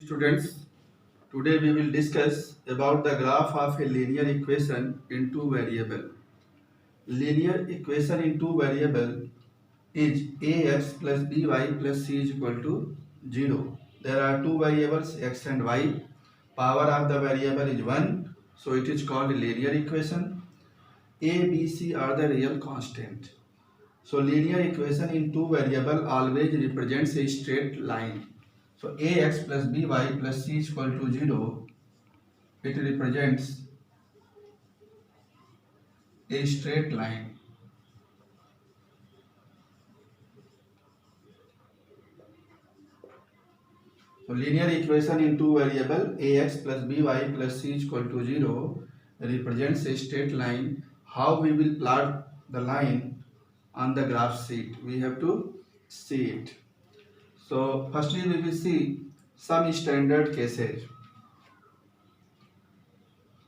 Students, today we will discuss about the graph of a linear equation in two variable. Linear equation in two variable is ax plus by plus c is equal to 0. There are two variables x and y. Power of the variable is 1, so it is called linear equation. A, B, C are the real constant. So linear equation in two variable always represents a straight line. So ax plus by plus c is equal to 0. It represents a straight line. So linear equation in two variable ax plus by plus c is equal to 0 represents a straight line. How we will plot the line on the graph sheet? We have to see it. So firstly we will see some standard cases.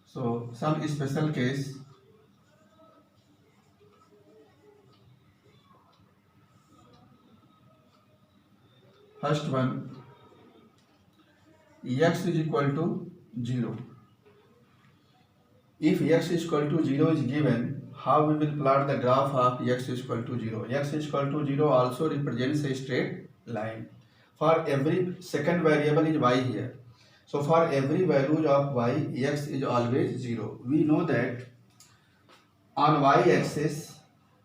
So some special case. First one, x is equal to 0. If x is equal to 0 is given, how we will plot the graph of x is equal to 0? X is equal to 0 also represents a straight line. For every second variable is y here. So for every value of y, x is always 0. We know that on y-axis,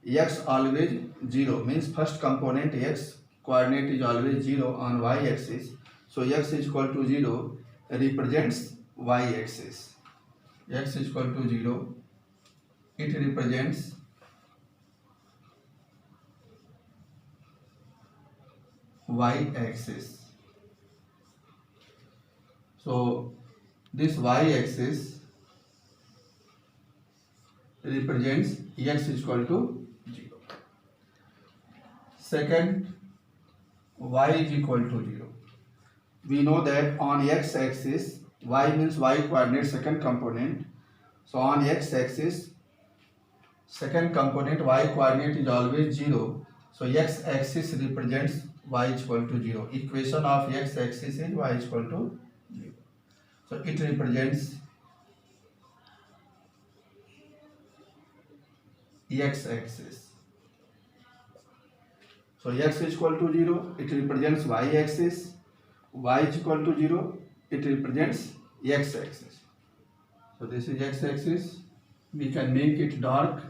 x always 0 means first component x coordinate is always 0 on y-axis. So x is equal to 0 represents y-axis. X is equal to 0, it represents y-axis. So this y-axis represents x is equal to 0. Second, y is equal to 0. We know that on x-axis, y means y coordinate second component. So on x-axis, second component y coordinate is always 0. So x-axis represents y is equal to 0. Equation of x-axis is y is equal to 0. So it represents x-axis. So x is equal to 0, it represents y-axis. Y is equal to 0, it represents x-axis. So this is x-axis. We can make it dark.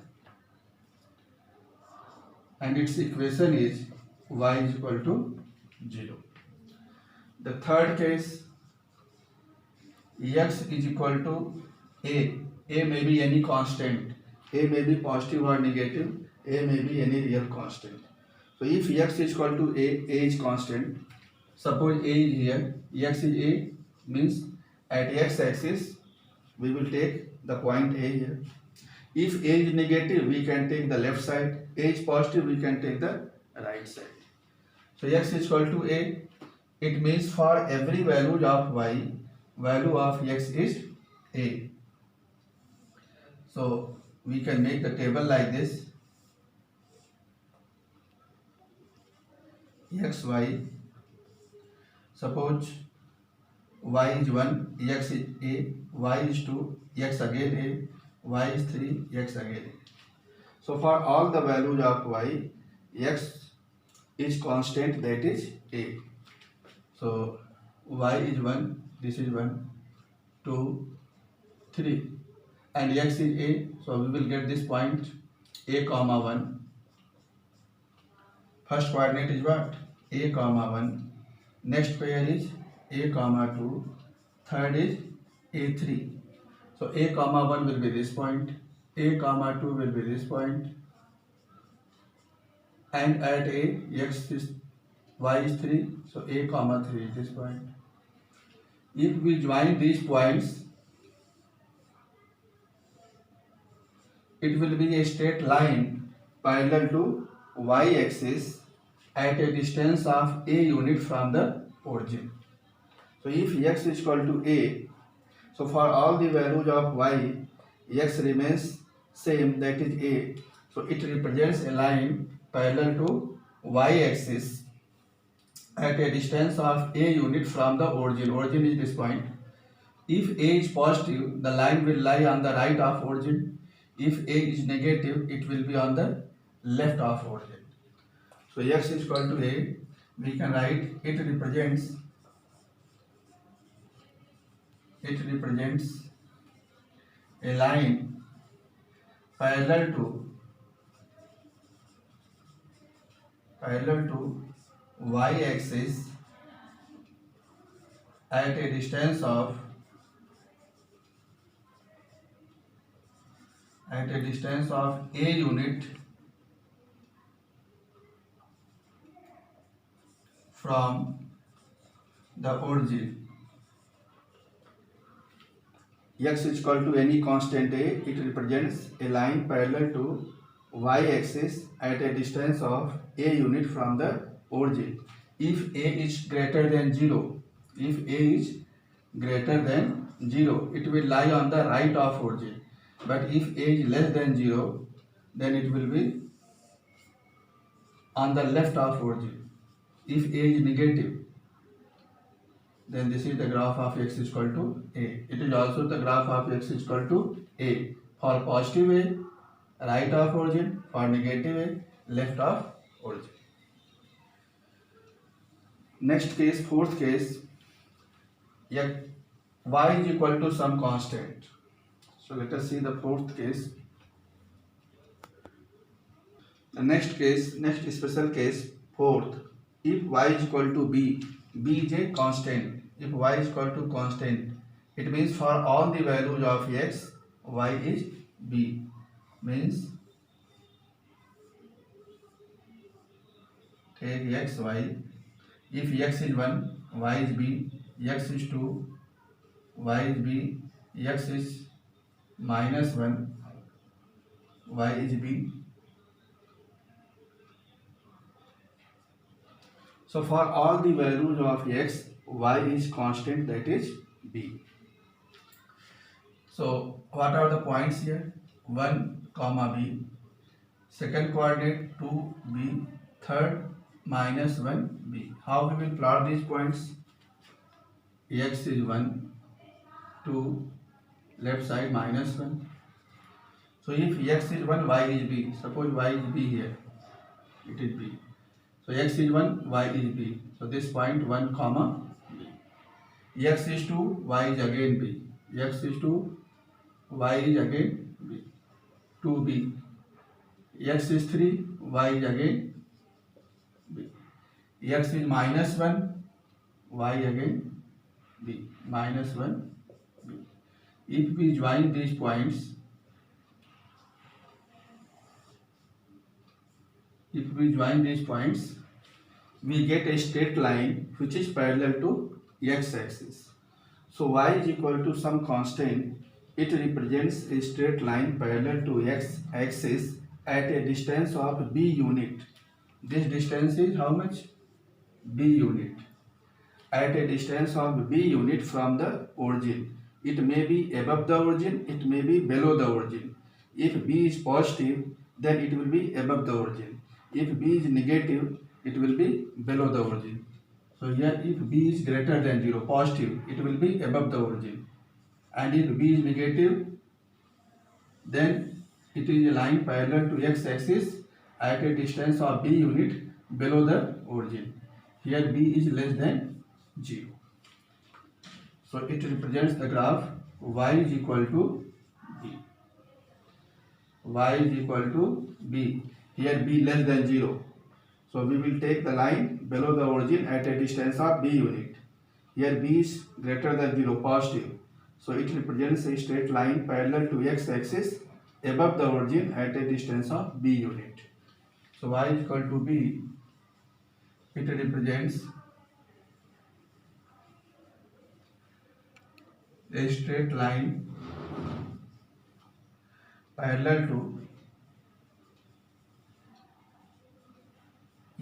And its equation is y is equal to 0. The third case, x is equal to a. A may be any constant. A may be positive or negative. A may be any real constant. So if x is equal to a is constant. Suppose a is here, x is a means at x-axis we will take the point a here. If a is negative, we can take the left side. A is positive, we can take the right side. So x is equal to a. It means for every value of y, value of x is a. So we can make the table like this. X, y. Suppose y is 1, x is a, y is 2, x again a, y is 3, x again a. So for all the values of y, x is constant, that is a. So y is 1, this is 1, 2, 3, and x is a. So we will get this point a comma 1. First coordinate is what? A comma 1. Next pair is a comma 2. Third is a3. So a comma 1 will be this point. A comma 2 will be this point. And at a, x is y is 3. So a comma 3 is this point. If we join these points, it will be a straight line parallel to y-axis at a distance of a unit from the origin. So if x is equal to a, so for all the values of y, x remains same, that is a. So it represents a line parallel to y-axis at a distance of a unit from the origin. Origin is this point. If a is positive, the line will lie on the right of origin. If a is negative, it will be on the left of origin. So x is equal to a. We can write it represents a line parallel to y-axis at a distance of a unit from the origin. X is equal to any constant a. It represents a line parallel to y-axis at a distance of a unit from the origin. If a is greater than 0, it will lie on the right of origin. But if a is less than 0, then it will be on the left of origin. If a is negative, then this is the graph of x is equal to a. It is also the graph of x is equal to a. For positive a, right of origin. For negative a, left of origin. Next case, fourth case, y is equal to some constant. So let us see the fourth case. The next special case, fourth. If y is equal to b is a constant. If y is equal to constant, it means for all the values of x, y is b. Means take x, y. If x is 1, y is b. X is 2, y is b. X is minus 1, y is b. So for all the values of x, y is constant, that is b. So what are the points here? 1, b. Second coordinate 2b. Third minus 1b. How we will plot these points? X is 1, 2, left side minus 1. So if x is 1, y is b. Suppose y is b here. It is b. So x is 1, y is b. So this point 1, b. X is 2, y is again b. X is 2, y is again b. 2b. X is 3, y is again b. X is minus 1, y again b. Minus 1, b. If we join these points, we get a straight line which is parallel to x-axis. So y is equal to some constant. It represents a straight line parallel to x-axis at a distance of b unit. This distance is how much? B unit. At a distance of b unit from the origin. It may be above the origin, it may be below the origin. If b is positive, then it will be above the origin. If b is negative, it will be below the origin. So here if b is greater than 0, positive, it will be above the origin. And if b is negative, then it is a line parallel to x-axis at a distance of b unit below the origin. Here b is less than 0. So it represents the graph y is equal to b. Y is equal to b. Here b less than 0. So we will take the line below the origin at a distance of b unit. Here b is greater than 0, positive. So it represents a straight line parallel to x-axis above the origin at a distance of b unit. So y is equal to b. It represents a straight line parallel to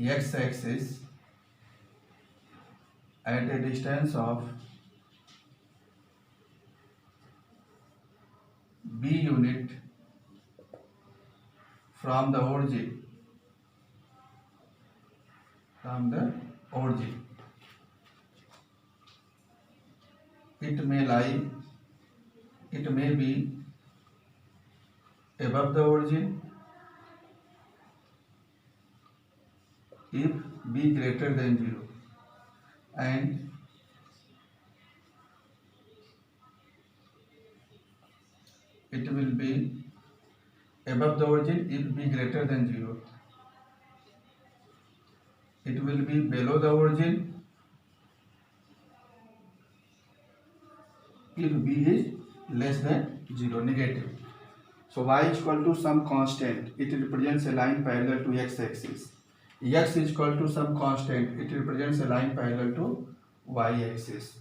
x-axis at a distance of b unit from the origin. origin. It may be above the origin if b greater than 0, and it will be above the origin if b greater than 0. It will be below the origin if b is less than 0, negative. So y is equal to some constant. It represents a line parallel to x-axis. X is equal to some constant. It represents a line parallel to y-axis.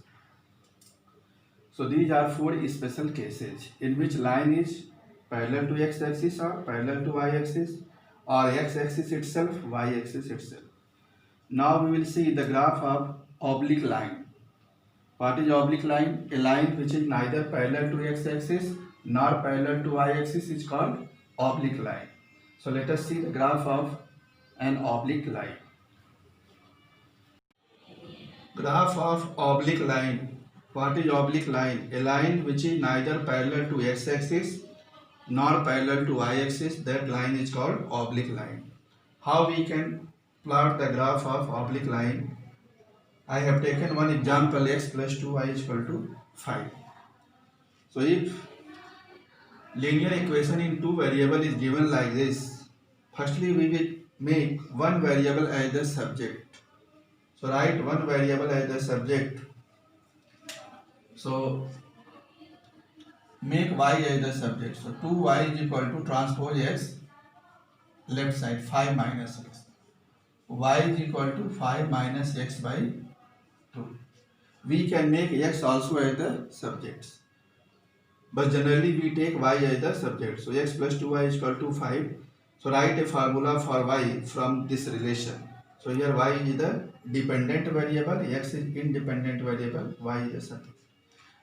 So these are 4 special cases in which line is parallel to x-axis or parallel to y-axis, or x-axis itself, y-axis itself. Now we will see the graph of oblique line. What is oblique line? A line which is neither parallel to x-axis nor parallel to y-axis is called oblique line. So let us see the graph of an oblique line. Graph of oblique line. What is oblique line? A line which is neither parallel to x-axis nor parallel to y-axis. That line is called oblique line. How we can plot the graph of oblique line? I have taken one example, x plus 2y is equal to 5. So if linear equation in 2 variable is given like this, firstly we will make one variable as the subject. So write one variable as the subject. So make y as the subject. So 2y is equal to transpose x, left side 5 minus x. Y is equal to 5 minus x by 2. We can make x also as the subjects, but generally we take y as the subject. So x plus 2y is equal to 5. So write a formula for y from this relation. So here y is the dependent variable, x is independent variable, y is the subject.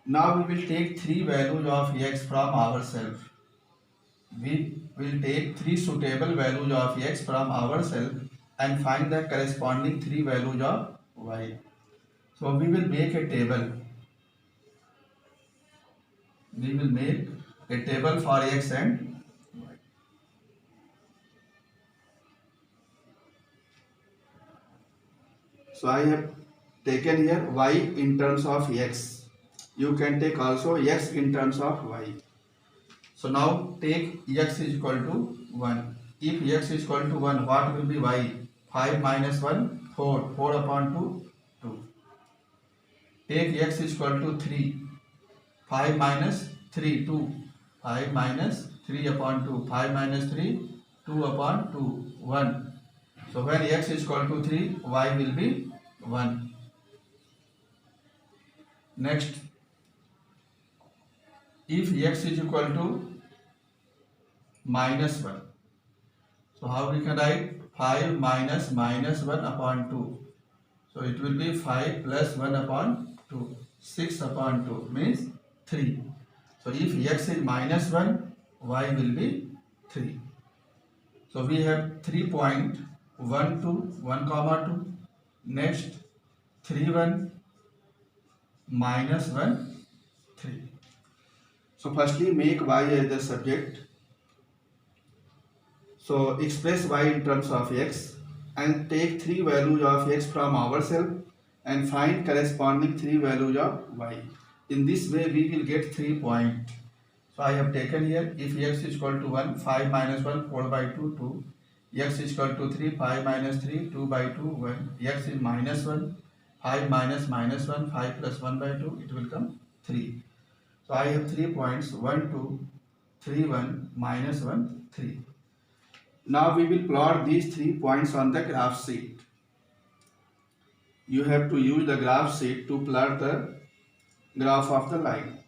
Now we will take 3 values of x from ourselves. We will take 3 suitable values of x from ourselves and find the corresponding 3 values of y. So we will make a table. We will make a table for x and y. So I have taken here y in terms of x. You can take also x in terms of y. So now take x is equal to 1. If x is equal to 1, what will be y? 5 minus 1, 4. 4 upon 2, 2. Take x is equal to 3. 5 minus 3, 2. 5 minus 3 upon 2. 5 minus 3, 2 upon 2, 1. So when x is equal to 3, y will be 1. Next, if x is equal to minus 1. So how we can write? 5 minus minus 1 upon 2. So it will be 5 plus 1 upon 2. 6 upon 2 means 3. So if x is minus 1, y will be 3. So we have 3 point 1 2, 1 comma 2. Next 3 1 minus 1 3. So firstly make y as the subject. So express y in terms of x and take 3 values of x from ourselves and find corresponding 3 values of y. In this way we will get 3 points. So I have taken here, if x is equal to 1, 5 minus 1, 4 by 2, 2. X is equal to 3, 5 minus 3, 2 by 2, 1. X is minus 1, 5 minus minus 1, 5 plus 1 by 2, it will come 3. So I have 3 points, 1, 2, 3, 1, minus 1, 3. Now we will plot these 3 points on the graph sheet. You have to use the graph sheet to plot the graph of the line.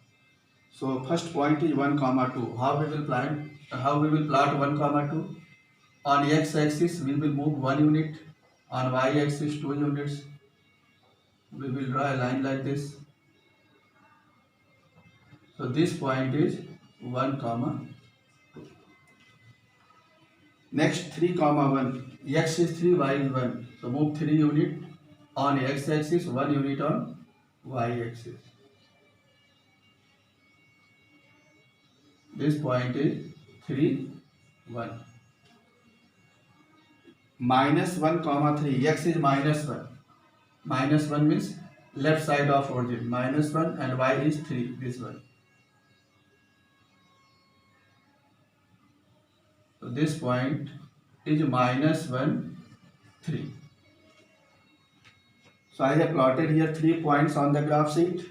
So first point is 1 comma 2. How we will plot 1 comma 2? On x-axis we will move 1 unit. On y-axis 2 units. We will draw a line like this. So this point is 1 comma 2. Next 3 comma 1. X is 3, y is 1. So move 3 unit. on x-axis, 1 unit on y-axis. This point is 3, 1. Minus 1 comma 3. X is minus 1. Minus 1 means left side of origin. Minus 1 and y is 3. This one. So this point is minus 1, 3. So I have plotted here 3 points on the graph sheet.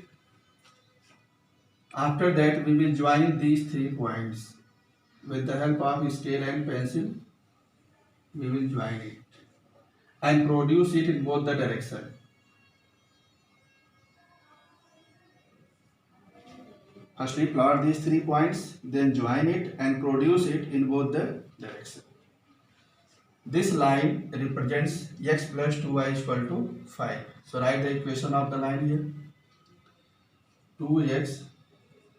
After that we will join these 3 points. With the help of scale and pencil, we will join it and produce it in both the directions. Firstly plot these 3 points, then join it and produce it in both the directions. This line represents x plus 2y is equal to 5. So write the equation of the line here. 2x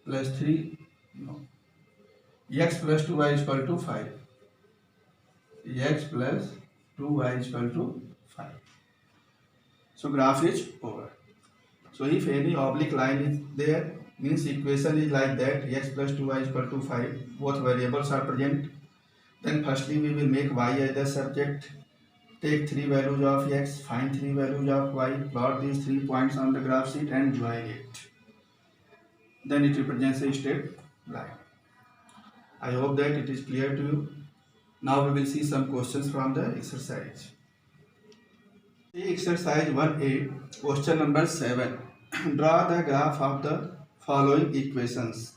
plus 3, no. X plus 2y is equal to 5. X plus 2y is equal to 5. So graph is over. So if any oblique line is there, means equation is like that, x plus 2y is equal to 5. Both variables are present. Then firstly we will make y as the subject. Take 3 values of x, find 3 values of y, plot these 3 points on the graph sheet and join it. Then it represents a straight line. I hope that it is clear to you. Now we will see some questions from the exercise. Exercise 1A, question number 7. Draw the graph of the following equations.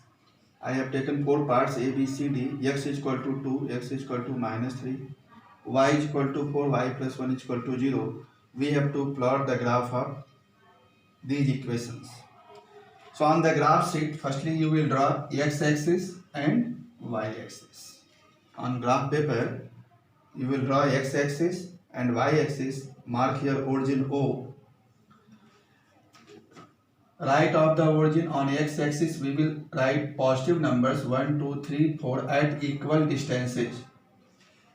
I have taken 4 parts A, B, C, D. X is equal to 2, x is equal to minus 3, y is equal to 4, y plus 1 is equal to 0. We have to plot the graph of these equations. So on the graph sheet, firstly you will draw x-axis and y-axis. On graph paper, you will draw x-axis and y-axis. Mark here origin O. Right of the origin on x-axis we will write positive numbers 1, 2, 3, 4 at equal distances.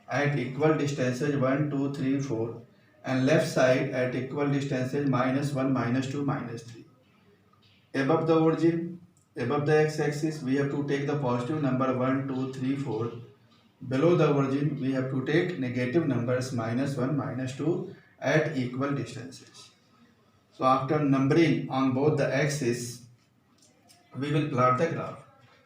At equal distances 1, 2, 3, 4, and left side at equal distances minus 1, minus 2, minus 3. Above the origin, above the x-axis, we have to take the positive number 1, 2, 3, 4. Below the origin, we have to take negative numbers minus 1, minus 2 at equal distances. So after numbering on both the axes, we will plot the graph.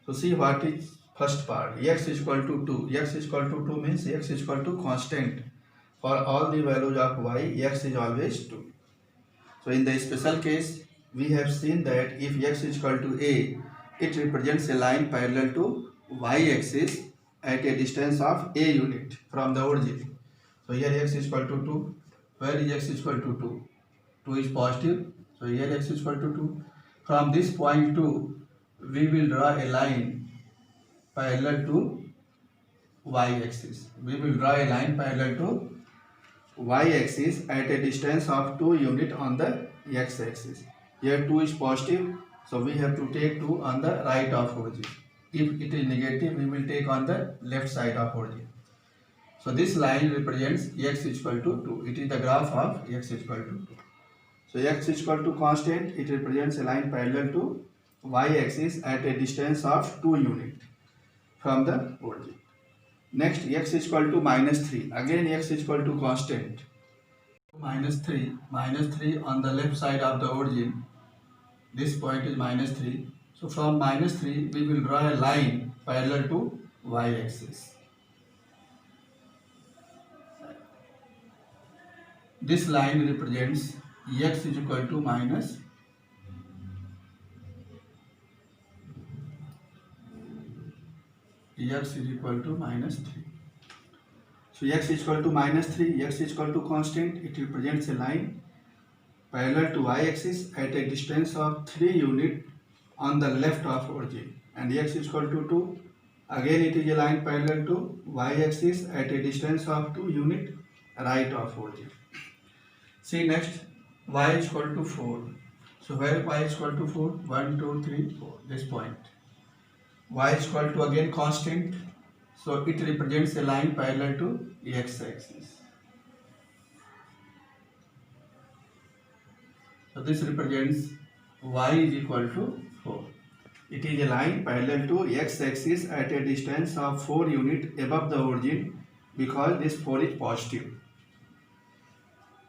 So see what is first part. X is equal to 2. X is equal to 2 means x is equal to constant. For all the values of y, x is always 2. So in the special case, we have seen that if x is equal to a, it represents a line parallel to y-axis at a distance of a unit from the origin. So here x is equal to 2. Where is x is equal to 2? 2 is positive. So here x is equal to 2. From this point 2, we will draw a line parallel to y-axis. We will draw a line parallel to y-axis at a distance of 2 unit on the x-axis. Here 2 is positive, so we have to take 2 on the right of origin. If it is negative, we will take on the left side of origin. So this line represents x is equal to 2. It is the graph of x is equal to 2. So x is equal to constant, it represents a line parallel to y-axis at a distance of 2 unit from the origin. Next, x is equal to minus 3. Again x is equal to constant. Minus 3 on the left side of the origin. This point is minus 3. So from minus 3, we will draw a line parallel to y-axis. This line represents x is equal to minus x is equal to minus 3. So x is equal to minus 3, x is equal to constant. It represents a line parallel to y-axis at a distance of 3 unit on the left of origin. And x is equal to 2. Again it is a line parallel to y-axis at a distance of 2 unit right of origin. See next, y is equal to 4. So where y is equal to 4? 1, 2, 3, 4. This point. Y is equal to again constant. So it represents a line parallel to x-axis. So this represents y is equal to 4. It is a line parallel to x-axis at a distance of 4 units above the origin because this 4 is positive.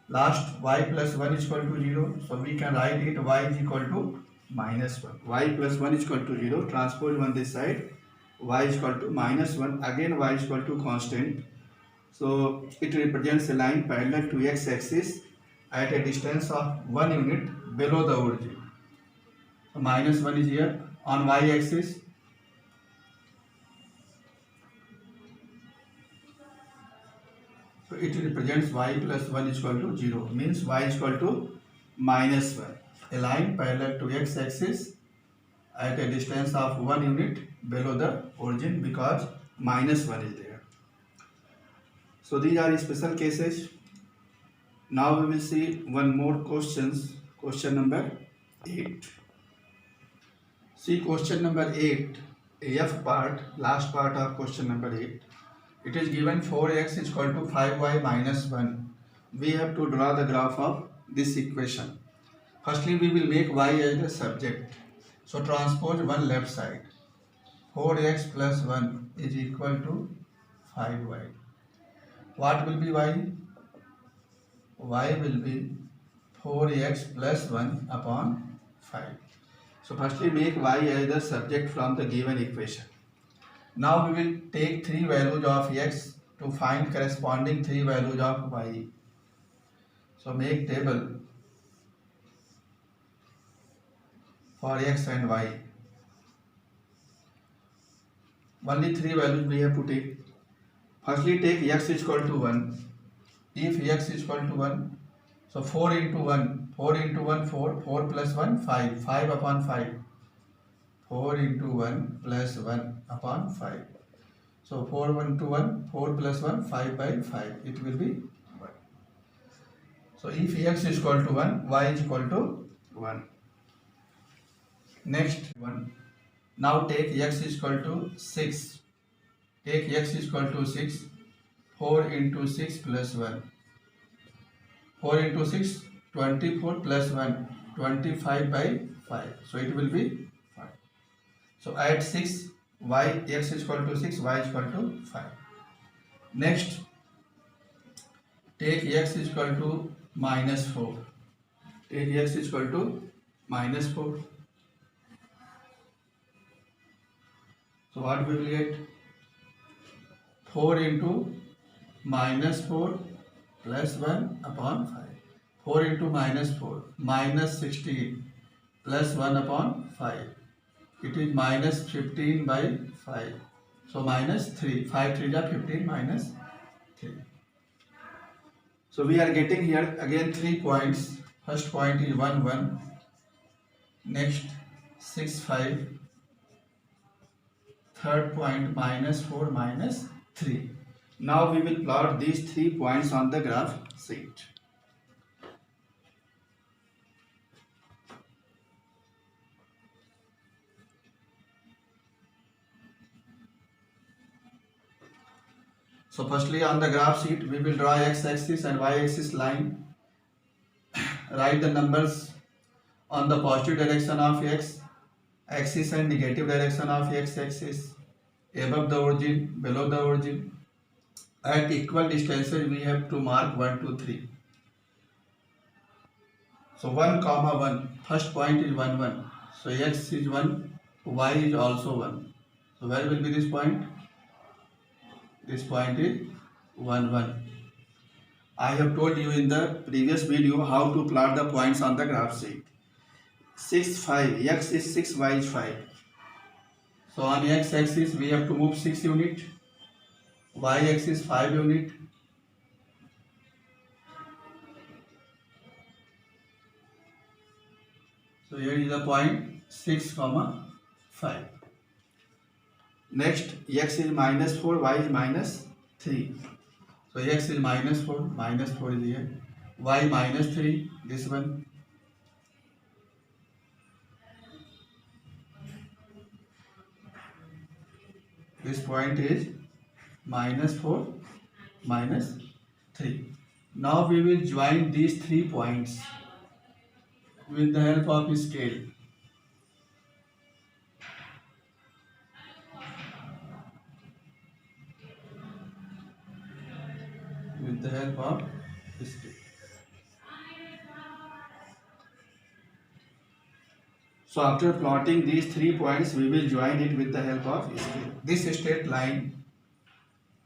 Last, y plus 1 is equal to 0. So we can write it y is equal to minus 1. Y plus 1 is equal to 0. Transpose 1 this side. Y is equal to minus 1. Again y is equal to constant. So it represents a line parallel to x-axis at a distance of 1 unit below the origin. So minus 1 is here on y-axis. So it represents y plus 1 is equal to 0. Means y is equal to minus 1. A line parallel to x-axis at a distance of 1 unit below the origin because minus 1 is there. So these are special cases. Now we will see one more questions. Question number 8. See question number 8, F part, last part of question number 8. It is given 4x is equal to 5y minus 1. We have to draw the graph of this equation. Firstly, we will make y as the subject. So transpose one left side. 4x plus 1 is equal to 5y. What will be y? Y will be 4x plus 1 upon 5. So firstly make y as the subject from the given equation. Now we will take 3 values of x to find corresponding 3 values of y. So make table for x and y. Only 3 values we have to take. Firstly take x is equal to 1. If x is equal to 1, so 4 into 1, 4 into 1, 4, 4 plus 1, 5, 5 upon 5. 4 into 1 plus 1 upon 5. So 4 1 to 1, 4 plus 1, 5 by 5. It will be 1. So if x is equal to 1, y is equal to 1. Next 1. Now take x is equal to 6. Take x is equal to 6. 4 into 6 plus 1. 4 into 6, 24 plus 1, 25 by 5. So it will be 5. So add 6, y, x is equal to 6, y is equal to 5. Next, take x is equal to minus 4. Take x is equal to minus 4. So what we will get? 4 into minus 4 plus 1 upon 5. 4 into minus 4, minus 16 plus 1 upon 5. It is minus 15 by 5. So minus 3. 5 3 are 15 minus 3. So we are getting here again 3 points. First point is 1 1. Next 6 5. Third point minus 4 minus 3. Now we will plot these 3 points on the graph sheet. So firstly on the graph sheet we will draw x-axis and y-axis line. Write the numbers on the positive direction of x-axis and negative direction of x-axis. Above the origin, below the origin. At equal distances we have to mark 1 2 3. So 1 comma 1. First point is 1 1. So x is 1, y is also 1. So where will be this point? This point is 1 1. I have told you in the previous video how to plot the points on the graph sheet. 6 5. X is 6, y is 5. So on x-axis we have to move 6 unit. Y-axis 5 unit. So here is the point 6 comma 5. Next x is minus 4, y is minus 3. So x is minus 4 is here. Y minus 3, this one. This point is minus 4 minus 3. Now we will join these 3 points. with the help of scale. With the help of scale. So after plotting these 3 points, we will join it with the help of scale. This straight line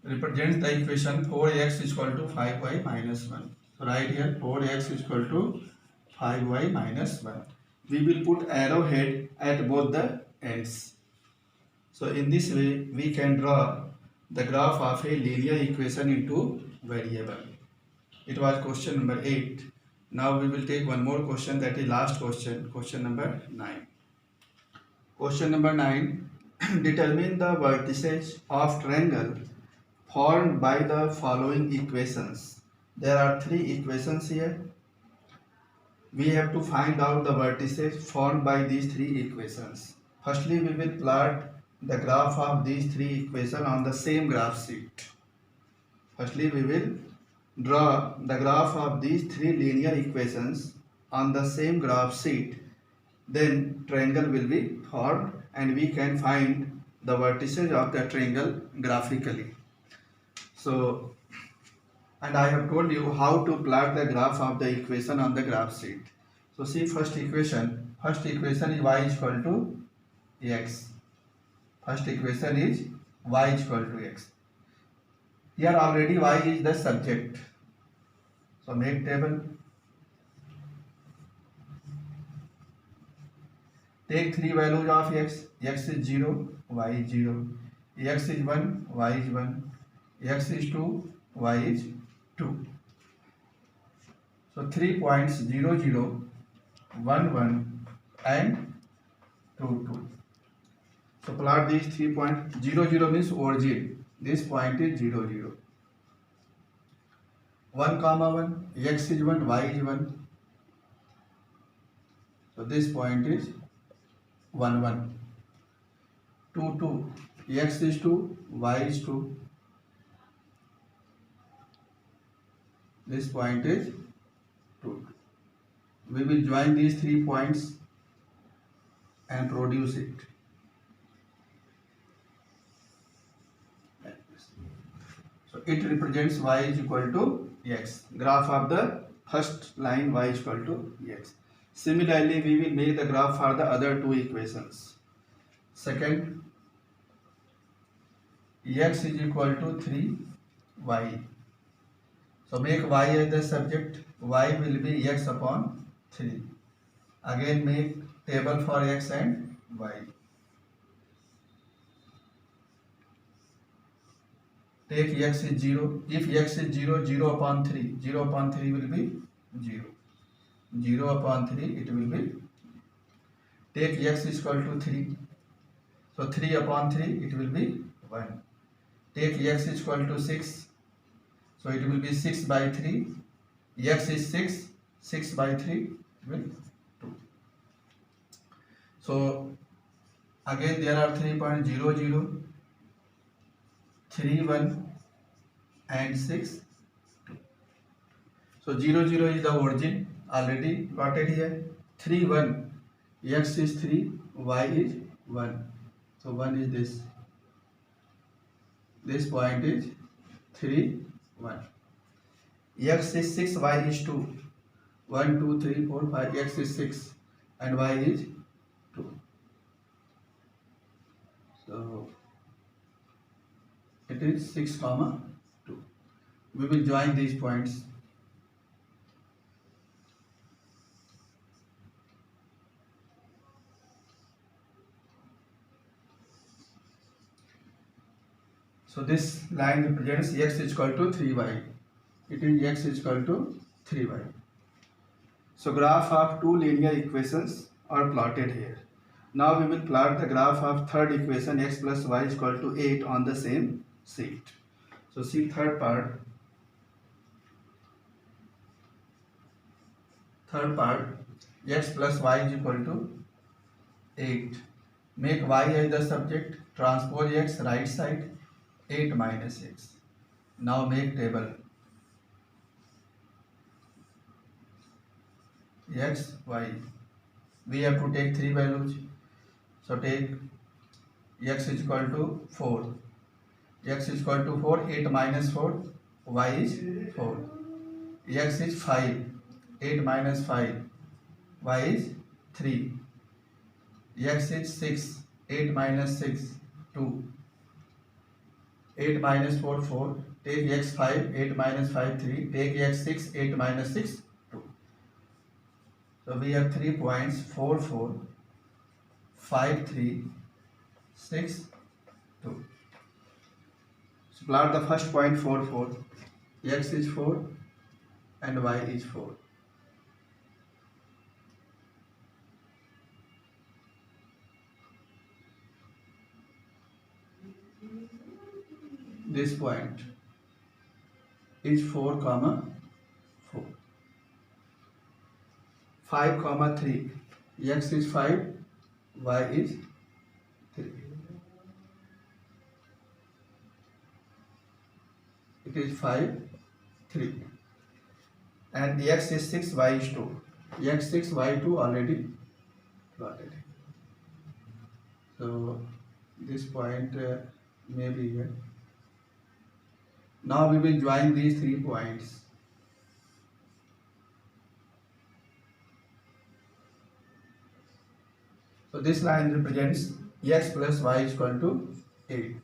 represents the equation 4x is equal to 5y minus 1. So right here 4x is equal to 5y minus 1. We will put arrowhead at both the ends. So in this way we can draw the graph of a linear equation into variable. It was question number 8. Now we will take one more question, that is last question, question number 9. Question number 9. Determine the vertices of triangle formed by the following equations. There are 3 equations here. We have to find out the vertices formed by these 3 equations. Firstly, we will plot the graph of these 3 equations on the same graph sheet. Firstly, we will draw the graph of these 3 linear equations on the same graph sheet. Then triangle will be formed and we can find the vertices of the triangle graphically. So, and I have told you how to plot the graph of the equation on the graph sheet. So see first equation is y is equal to x. First equation is y is equal to x. Here already y is the subject. So make table. Take 3 values of x. X is 0, y is 0. X is 1, y is 1. X is 2, y is 2. So 3 points 0, 0, 1, 1 and 2, 2. So plot these 3 points. 0, 0 means origin. This point is 0, 0. 1, comma 1. X is 1, y is 1. So this point is 1, 1. 2, 2. X is 2, y is 2. This point is 2. We will join these 3 points and produce it. So it represents y is equal to x. Graph of the first line y is equal to x. Similarly, we will make the graph for the other 2 equations. Second, x is equal to 3y. So make y as the subject. Y will be x upon 3. Again make table for x and y. Take x is 0. If x is 0, 0 upon 3. 0 upon 3 will be 0. 0 upon 3 it will be. Take x is equal to 3. So 3 upon 3 it will be 1. Take x is equal to 6. So it will be 6 by 3. X is 6. 6 by 3 will 2. So again there are 3 points 0, 0, 3, 1 and 6, 2. So 0, 0 is the origin already plotted here. 3, 1. X is 3, y is 1. So 1 is this. This point is 3, 1. X is 6, y is 2. 1, 2, 3, 4, 5. X is 6 and y is 2. So it is 6, comma 2. We will join these points. So this line represents x is equal to 3y. It is x is equal to 3y. So graph of 2 linear equations are plotted here. Now we will plot the graph of third equation x plus y is equal to 8 on the same sheet. So see third part. Third part, x plus y is equal to 8. Make y as the subject. Transpose x right side. 8 minus x. Now make table. x, y. We have to take three values. So take x is equal to 4. X is equal to 4. 8 minus 4. Y is 4. X is 5. 8 minus 5. Y is 3. X is 6. 8 minus 6. 2. 8 minus 4, 4. Take x 5. 8 minus 5, 3. Take x 6. 8 minus 6, 2. So we have 3 points. 4, 4. 5, 3. 6, 2. So plot the first point 4, 4. X is 4 and y is 4. This point is 4 comma 4. 5 comma 3. X is 5, y is 3. It is 5, 3. And x is 6, y is 2. X 6, y 2 already plotted. So this point may be here. Now we will join these 3 points. So this line represents x plus y is equal to 8.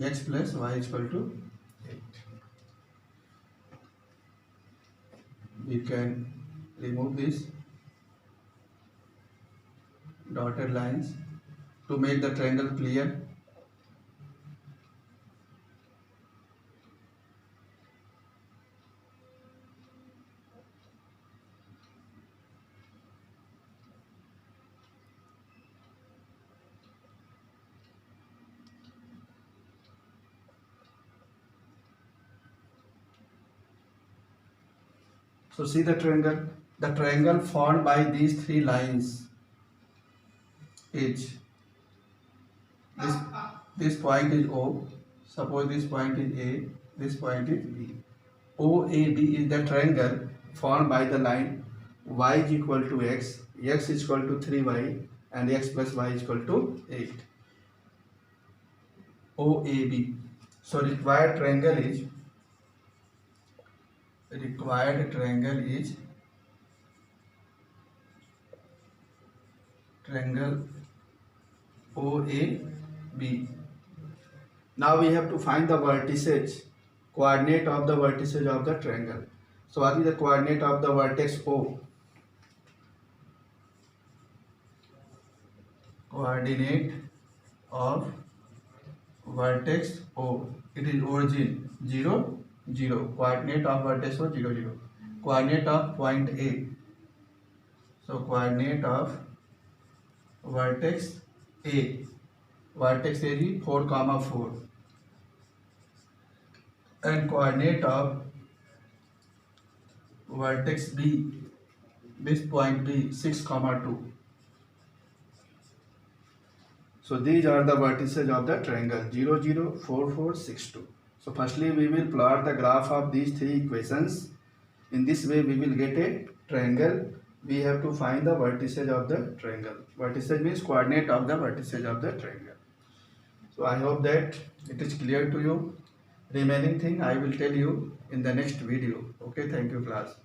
X plus y is equal to 8. We can remove these dotted lines to make the triangle clear. So see the triangle formed by these 3 lines is this point is O. Suppose this point is A, this point is B. OAB is the triangle formed by the line y is equal to x is equal to 3y, and x plus y is equal to 8. OAB. So required triangle is triangle OAB. Now we have to find the vertices, coordinate of the vertices of the triangle. So what is the coordinate of the vertex O? Coordinate of vertex O. It is origin 0, 0. Coordinate of vertex O 0, 0. Coordinate of point A. So coordinate of vertex A. Vertex A is 4, 4. And coordinate of vertex B. This point B 6, 2. So these are the vertices of the triangle 0, 0, 4, 4, 6, 2. So firstly we will plot the graph of these 3 equations. In this way we will get a triangle. We have to find the vertices of the triangle. Vertices means coordinate of the vertices of the triangle. So I hope that it is clear to you. Remaining thing I will tell you in the next video. Okay, thank you class.